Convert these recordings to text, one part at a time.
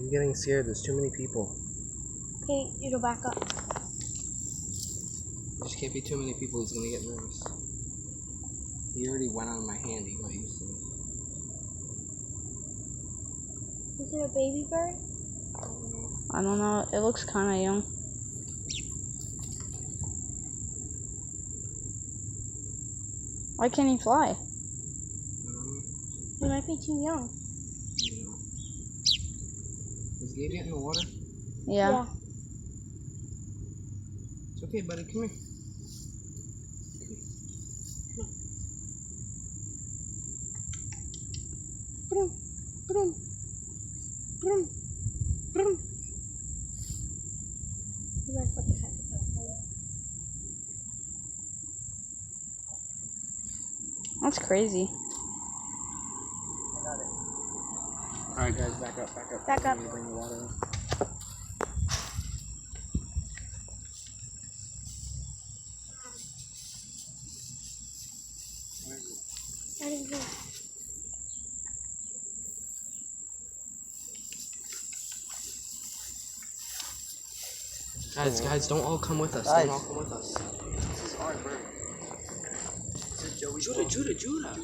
I'm getting scared. There's too many people. Okay, it'll back up. There just can't be too many people. He's gonna get nervous. He already went on my hand. He got used to me. Is it a baby bird? I don't know. It looks kind of young. Why can't he fly? He might be too young. Is Gabe getting in the water? Yeah. It's okay, buddy. Come here. Brum, brum, brum, brum. You guys put the heck of it. That's crazy. I got it. Alright, guys, back up, back up. Back up. I'm gonna bring the water in. Where is it? Right in here. Guys, don't all come with us. Guys. Don't all come with us. This is our bird. This is Joey's Judah. Relax.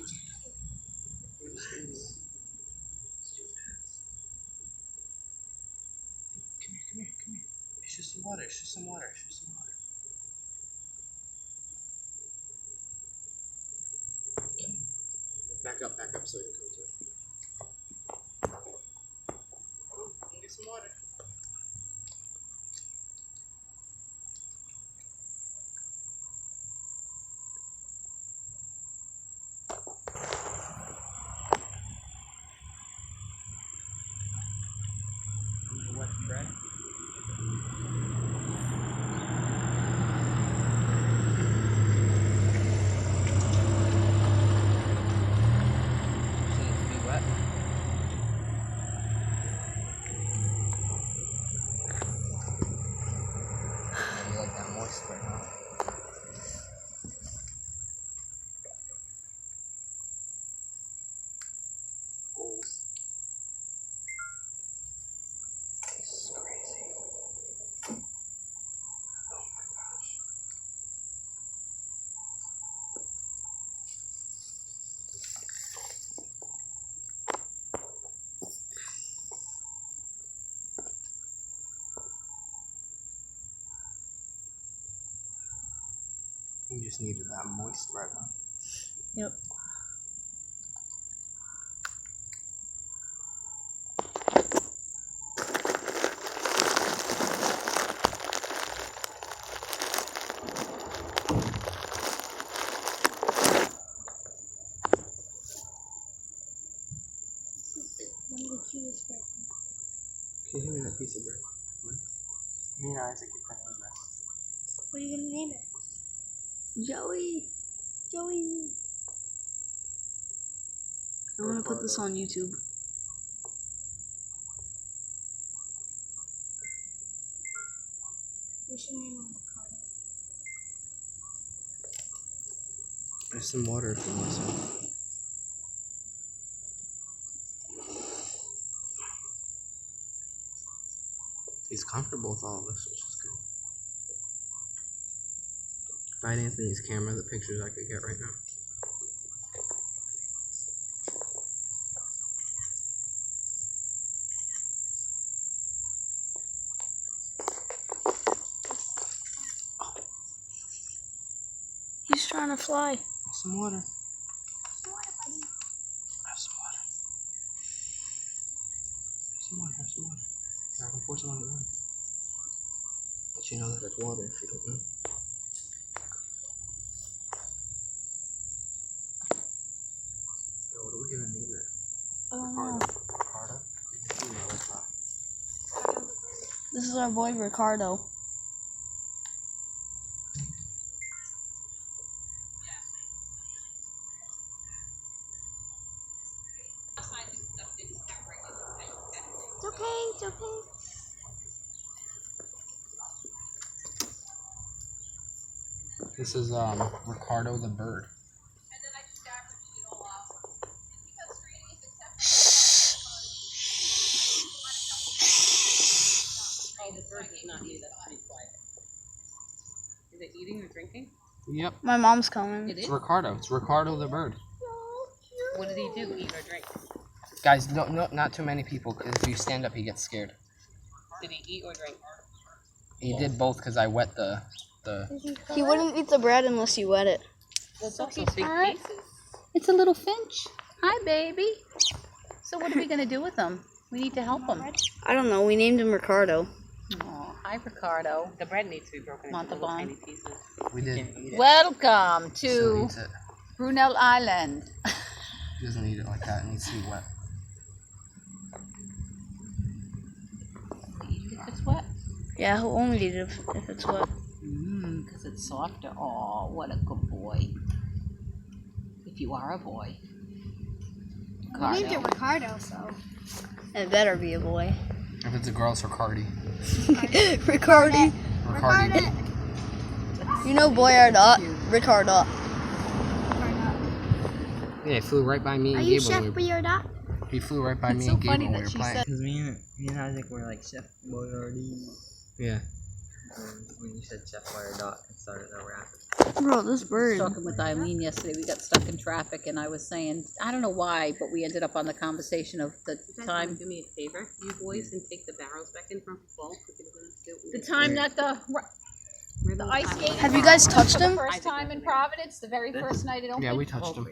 Come here. It's just some water. Back up so you can come to it. Get some water. Wet bread. You like that moist right now? This is crazy. Oh my gosh. You just needed that moist bread, huh? Yep. One of the cutest birds. Can you hand me that piece of bread? Me and Isaac are going to name this. What are you gonna name it? Joey. Joey. I want to put this on YouTube. We should name him Ricardo. There's some water if you want some. He's comfortable with all of this, which is good. If I had Anthony's camera, the pictures I could get right now. He's trying to fly. Have some water. Some water, buddy. Have some water. Have some water. I can pour some on your own. Let you know that it's water if you don't know. Yo, what are we gonna name it? I don't know. Ricardo? You know, like that. This is our boy Ricardo. It's okay. This is Ricardo the bird. bird does not need us to be quiet. Is it eating or drinking? Yep. My mom's coming. It is? It's Ricardo. It's Ricardo the bird. What did he do? Eat or drink? Guys, no, not too many people, because if you stand up, he gets scared. Did he eat or drink? He did both because I wet the. He wouldn't eat the bread unless you wet it. Those also big pieces. It's a little finch. Hi, baby. So what are we going to do with him? We need to help him. I don't know. We named him Ricardo. Oh, hi, Ricardo. The bread needs to be broken into little Montalban. tiny pieces. We did. Eat it. Welcome Still to eats it. Brunel Island. He doesn't eat it like that. It needs to be wet. Eat it if it's wet. Yeah, he'll only eat it if it's wet. Because it's softer. Oh, what a good boy. If you are a boy. We named it Ricardo. Ricardo, so. It better be a boy. If it's a girl, it's Ricardi. Ricardi. Ricardi. You know boy or not? Ricardo. Yeah, he flew right by me Are and you Gabe Chef when we Boyardee? He flew right by It's me so and Gabe funny when we that were she playing. said- Because me and Isaac were like Chef Boyardee. Yeah. When you said Chef Boyardee, it started a rap. Bro, this I was bird. talking with Eileen yesterday. We got stuck in traffic, and I was saying, I don't know why, but we ended up on the conversation of the You guys time. want to do me a favor, you boys, and take the barrels back in from full. The time that the ice skate. Have you guys touched him? The first time in Providence, the very first night it opened. Yeah, we touched him.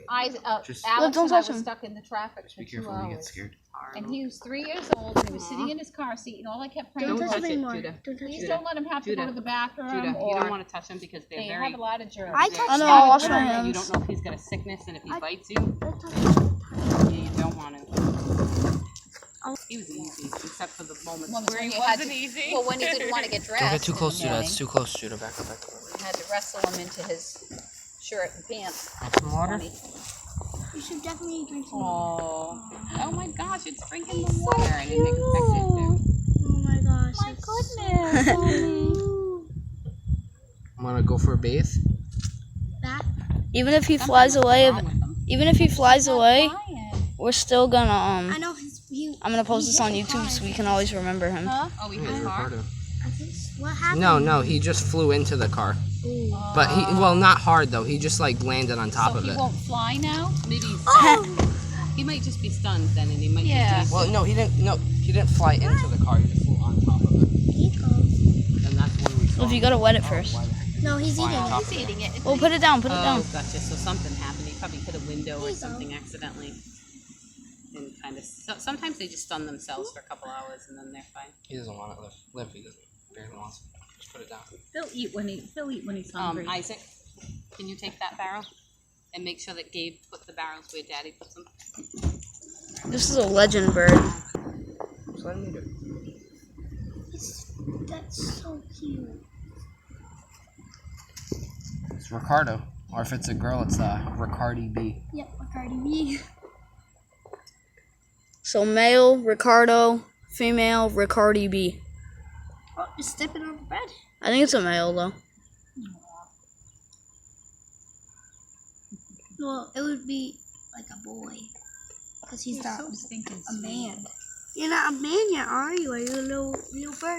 Just- Alex don't and I touch were him. stuck in the traffic Just for be 2 careful when you get hours. scared. And he was 3 years old, and he was sitting in his car seat, and all I kept praying Don't was, touch touch it, me more. Judah. Don't touch please me. don't let him have to go Judah. to the bathroom, Judah, you or don't want to touch them because they they're very. have a lot of germs. I They're- touched I know, they I'll have wash my germs. You hands. don't know if he's got a sickness, and if he bites you, Don't touch me. you don't want to. He was easy, except for the moments Moments where when he you had wasn't to- easy. Well, when he didn't want to get dressed. Don't get too in close, the Judah. morning, It's too close, Judah. Back up, back up. we had to wrestle him into his shirt and pants. Want some water? Funny. You should definitely drink some. Oh my gosh, it's drinking the water. I didn't expect it to. Oh my gosh. My that's so goodness. Want to go for a bathe? That. Even if he flies away, Wrong with him. even if he flies away, Flying. we're still gonna I know he. I'm gonna post he this hit on the YouTube car. so we can always remember him. Huh? Oh, we Yeah, hit car. Ricardo. I think what happened? No, he just flew into the car. Ooh. But he, well, not hard though. He just like landed on top So of he it. won't fly now? Maybe he's Oh. he might just be stunned then, and he might. Yeah. Just Well, no, he didn't. No, he didn't fly into the car. He just flew on top of it. Eagle. And that's when we saw. Well, if you gotta wet it first. Why the heck? No, he's Fly eating on it. top of He's eating it. Well, put it down. Put it down. Oh, gotcha. So something happened. He probably hit a window or Eagle. something accidentally, and kind of. Sometimes they just stun themselves for a couple hours, and then they're fine. He doesn't want it live. Live. He doesn't. Barely wants it. Just put it down. He'll eat when he's hungry. Isaac, can you take that barrel and make sure that Gabe put the barrels where Daddy puts them? This is a legend bird. Just let him eat it. That's so cute. It's Ricardo. Or if it's a girl, it's Ricardi B. Yep, Cardi B. So male Ricardo, female Ricardi B. Oh, just stepping on the bread. I think it's a male though. Well, it would be like a boy. Because he's not so stinking a sweet. man. You're not a man yet, are you? Are you a little bird?